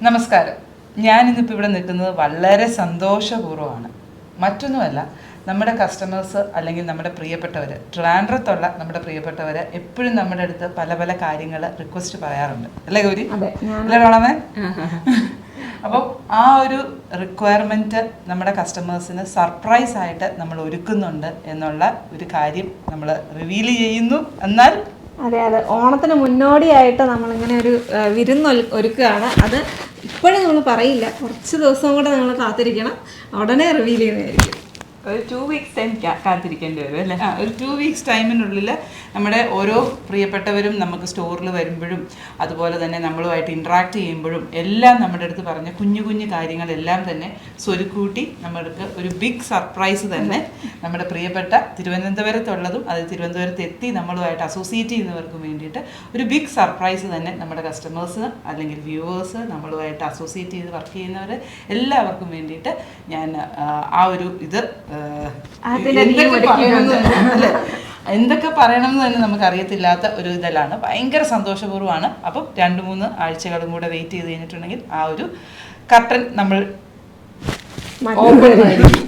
നമസ്കാരം. ഞാനിന്നിപ്പോൾ ഇവിടെ നിൽക്കുന്നത് വളരെ സന്തോഷപൂർവ്വമാണ്. മറ്റൊന്നുമല്ല, നമ്മുടെ കസ്റ്റമേഴ്സ് അല്ലെങ്കിൽ നമ്മുടെ പ്രിയപ്പെട്ടവർ, ട്രിവാൻഡ്രത്തുള്ള നമ്മുടെ പ്രിയപ്പെട്ടവർ എപ്പോഴും നമ്മുടെ അടുത്ത് പല പല കാര്യങ്ങൾ റിക്വസ്റ്റ് പറയാറുണ്ട്, അല്ലേ ഗൗരി? അല്ലേ റോളമേ? അപ്പം ആ ഒരു റിക്വയർമെൻറ്റ് നമ്മുടെ കസ്റ്റമേഴ്സിന് സർപ്രൈസ് ആയിട്ട് നമ്മൾ ഒരുക്കുന്നുണ്ട് എന്നുള്ള ഒരു കാര്യം നമ്മൾ റിവീൽ ചെയ്യുന്നു. എന്നാൽ അതെ, ഓണത്തിന് മുന്നോടിയായിട്ട് നമ്മളിങ്ങനെ ഒരു വിരുന്ന് ഒരുക്കുകയാണ്. അത് ഇപ്പോഴും നമ്മൾ പറയില്ല, കുറച്ച് ദിവസം കൂടെ നിങ്ങൾ കാത്തിരിക്കണം, ഉടനെ റിവീൽ ചെയ്യുന്നതായിരിക്കും. ഒരു 2 weeks ടൈം കാത്തിരിക്കേണ്ടി വരും അല്ലേ? ഒരു 2 weeks ടൈമിനുള്ളിൽ നമ്മുടെ ഓരോ പ്രിയപ്പെട്ടവരും നമുക്ക് സ്റ്റോറിൽ വരുമ്പോഴും അതുപോലെ തന്നെ നമ്മളുമായിട്ട് ഇൻട്രാക്ട് ചെയ്യുമ്പോഴും എല്ലാം നമ്മുടെ അടുത്ത് പറഞ്ഞ കുഞ്ഞു കുഞ്ഞു കാര്യങ്ങളെല്ലാം തന്നെ സ്വരുക്കൂട്ടി നമ്മൾക്ക് ഒരു ബിഗ് സർപ്രൈസ് തന്നെ നമ്മുടെ പ്രിയപ്പെട്ട തിരുവനന്തപുരത്തുള്ളതും അത് തിരുവനന്തപുരത്ത് എത്തി നമ്മളുമായിട്ട് അസോസിയേറ്റ് ചെയ്യുന്നവർക്കും വേണ്ടിയിട്ട് ഒരു ബിഗ് സർപ്രൈസ് തന്നെ നമ്മുടെ കസ്റ്റമേഴ്സ് അല്ലെങ്കിൽ വ്യൂവേഴ്സ്, നമ്മളുമായിട്ട് അസോസിയേറ്റ് ചെയ്ത് വർക്ക് ചെയ്യുന്നവർ എല്ലാവർക്കും വേണ്ടിയിട്ട് ഞാൻ ആ ഒരു ഇത് എന്തൊക്കെ പറയണമെന്ന് തന്നെ നമുക്ക് അറിയത്തില്ലാത്ത ഒരു ഇതിലാണ്. ഭയങ്കര സന്തോഷപൂർവ്വമാണ്. അപ്പം 2-3 ആഴ്ചകളും കൂടെ വെയിറ്റ് ചെയ്ത് കഴിഞ്ഞിട്ടുണ്ടെങ്കിൽ ആ ഒരു കർട്ടൻ നമ്മൾ ഓപ്പൺ ആയിരിക്കും.